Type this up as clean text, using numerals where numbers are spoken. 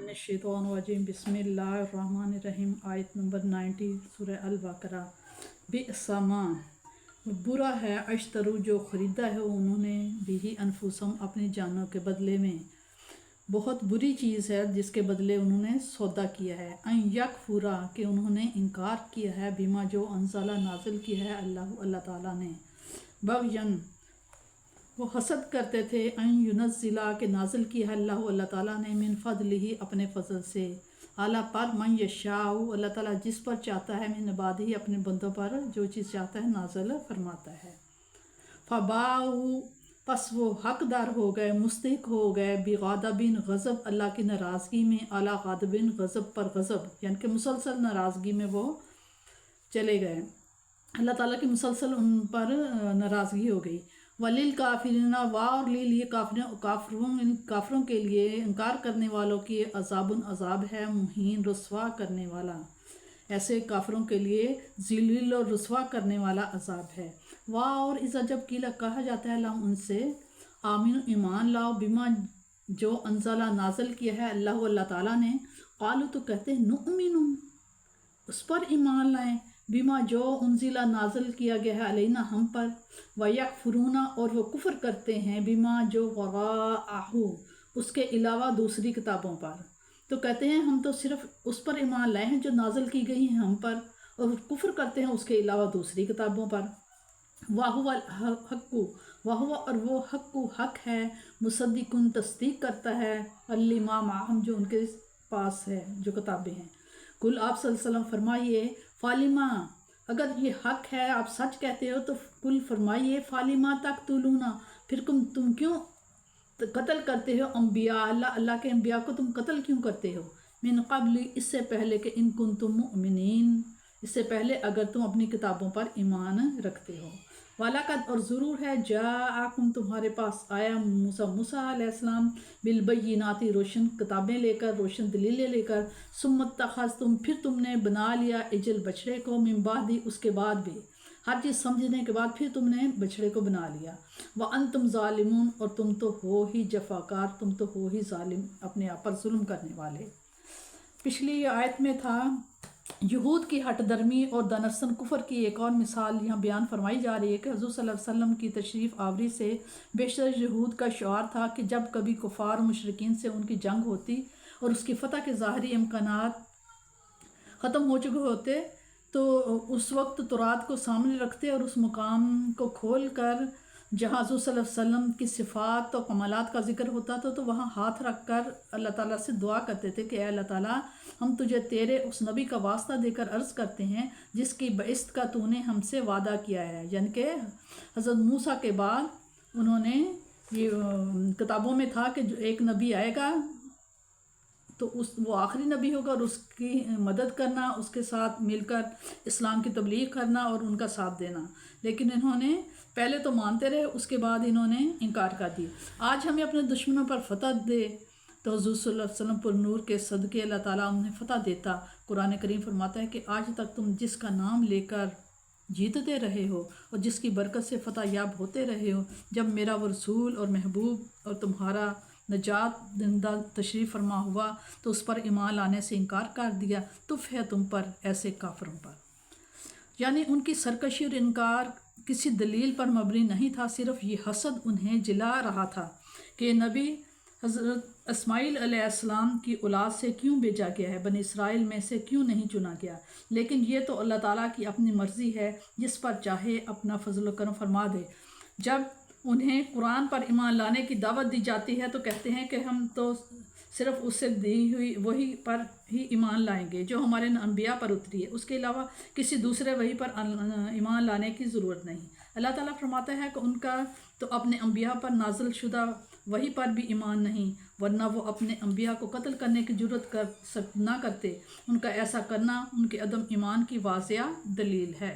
मिनश्शैतानिर्रजीम बिस्मिल्लाहिर्रहमानिर्रहीम। आयत नंबर 90 सूरह अल-बकरा। बिअसमा बुरा है अश्तरू जो ख़रीदा है उन्होंने बिही अनफुसम अपनी जानों के बदले में, बहुत बुरी चीज़ है जिसके बदले उन्होंने सौदा किया है। अन यकफुरा कि उन्होंने इनकार किया है बिमा जो अंज़ला नाजिल किया है अल्लाह ताला ने, बग़यन वो हसद करते थे, अन युनज़्ज़िला के नाजिल किया है अल्लाह ताला ने मिन फ़ज़लिही अपने फ़ज़ल से, आला पर मन यशाउ अल्लाह ताला जिस पर चाहता है, मिन इबादिही अपने बंदों पर जो चीज़ चाहता है नाज़िल फरमाता है। फ़बाऊ पस वो हकदार हो गए, मुस्तहिक हो गए, बिग़ादबिन गज़ब अल्लाह की नाराज़गी में, अला ग़ादबिन गज़ब पर गज़ब, यानी कि मुसलसल नाराज़गी में वो चले गए, अल्लाह ताला की मुसलसल उन पर नाराज़गी हो गई। वलिल काफिरीना और लिए काफरों के लिए इनकार करने वालों की अज़ाबुन अज़ाब है, मुहीन रुस्वा करने वाला, ऐसे काफरों के लिए ज़िल्ल और रुस्वा करने वाला अज़ाब है। वाह और इज़ा जब कीला कहा जाता है लाम उनसे, आमीन ईमान लाओ, बिमा जो अंज़ला नाज़िल किया है अल्लाह ताला ने, क़ालू तो कहते हैं नुअमिनु उस पर ईमान लाएं, बिमा जो उनजिला नाजिल किया गया है अलैना हम पर, वयकफुरूना और वो कुफ्र करते हैं बिमा जो वराअहु उसके अलावा दूसरी किताबों पर। तो कहते हैं हम तो सिर्फ उस पर ईमान लाए हैं जो नाजिल की गई हैं हम पर, और कुफ्र करते हैं उसके अलावा दूसरी किताबों पर। वाहुवल हक्कु वाहुवा और वो हक्कु हक है, मुसद्दिकुन तस्दीक करता है, अल्लिमा माहम जो उनके पास है जो किताबें हैं। कुल आप सल्लल्लाहु अलैहि वसल्लम फरमाइए, फालिमा अगर ये हक है आप सच कहते हो तो कुल फरमाइए, फालिमा तक तुलूना फिर तुम क्यों कत्ल करते हो अम्बिया अल्लाह के अम्बिया को तुम कत्ल क्यों करते हो, मिन क़ब्ल इससे पहले कि इन कुंतुम मुमिनीन इससे पहले अगर तुम अपनी किताबों पर ईमान रखते हो। वालाकद और ज़रूर है जाआकुम तुम्हारे पास आया मूसा अलैहिस्सलाम बिलबय्यिनाति रोशन किताबें लेकर, रोशन दलीलें लेकर, सुम्मत्तख़ज़्तुम फिर तुमने बना लिया इजल बछड़े को, मिन बादी उसके बाद भी हर चीज़ समझने के बाद फिर तुमने बछड़े को बना लिया। व अंतुम ज़ालिमून और तुम तो हो ही जफ़ाकार, तुम तो हो ही ज़ालिम अपने आप पर जुल्म करने वाले। पिछली आयत में था यहूद की हटदर्मी और दनसन कुफर की एक और मिसाल यहाँ बयान फरमाई जा रही है कि हुज़ूर सल्लल्लाहु अलैहि वसल्लम की तशरीफ़ आवरी से बेशतर यहूद का शुआर था कि जब कभी कुफ़ार मुशरिकीन से उनकी जंग होती और उसकी फ़तह के ज़ाहरी इम्कानात ख़त्म हो चुके होते तो उस वक्त तौरात को सामने रखते और उस मुकाम को खोल कर जहाँ हुज़ूर सल्लल्लाहु अलैहि वसल्लम की सिफ़ात और कमालात का ज़िक्र होता था तो वहाँ हाथ रख कर अल्लाह ताला से दुआ करते थे कि अल्लाह ताला हम तुझे तेरे उस नबी का वास्ता देकर अर्ज़ करते हैं जिसकी बइस्त का तूने हमसे वादा किया है। यानी कि हज़रत मूसा के बाद उन्होंने ये किताबों में था कि जो एक नबी आएगा तो वो आखिरी नबी होगा और उसकी मदद करना, उसके साथ मिलकर इस्लाम की तबलीग करना और उनका साथ देना। लेकिन इन्होंने पहले तो मानते रहे, उसके बाद इन्होंने इनकार कर दिया। आज हमें अपने दुश्मनों पर फ़तह दे तो हुज़ूर सल्लल्लाहु अलैहि वसल्लम पर नूर के सदक़े अल्लाह ताला उन्हें फ़तह देता। कुरान करीम फरमाता है कि आज तक तुम जिसका नाम लेकर जीतते रहे हो और जिसकी बरकत से फ़तह याब होते रहे हो, जब मेरा वो रसूल और महबूब और तुम्हारा नजात जिंदा तशरीफ़ फरमा हुआ तो उस पर ईमान लाने से इनकार कर दिया, तुफ़ है तुम पर ऐसे काफरों पर। यानी उनकी सरकशी और इनकार किसी दलील पर मबनी नहीं था, सिर्फ ये हसद उन्हें जिला रहा था कि नबी हज़रत इस्माईल अलैहिस्सलाम की औलाद से क्यों भेजा गया है, बनी इसराइल में से क्यों नहीं चुना गया। लेकिन ये तो अल्लाह ताला की अपनी मर्ज़ी है, जिस पर चाहे अपना फजल करम फरमा दे। जब उन्हें कुरान पर ईमान लाने की दावत दी जाती है तो कहते हैं कि हम तो सिर्फ़ उससे दी हुई वही पर ही ईमान लाएंगे जो हमारे अम्बिया पर उतरी है, उसके अलावा किसी दूसरे वही पर ईमान लाने की ज़रूरत नहीं। अल्लाह ताला फरमाता है कि उनका तो अपने अम्बिया पर नाज़िल शुदा वही पर भी ईमान नहीं, वरना वो अपने अम्बिया को कत्ल करने की जरूरत ना करते। उनका ऐसा करना उनके अदम ईमान की वाज़िया दलील है।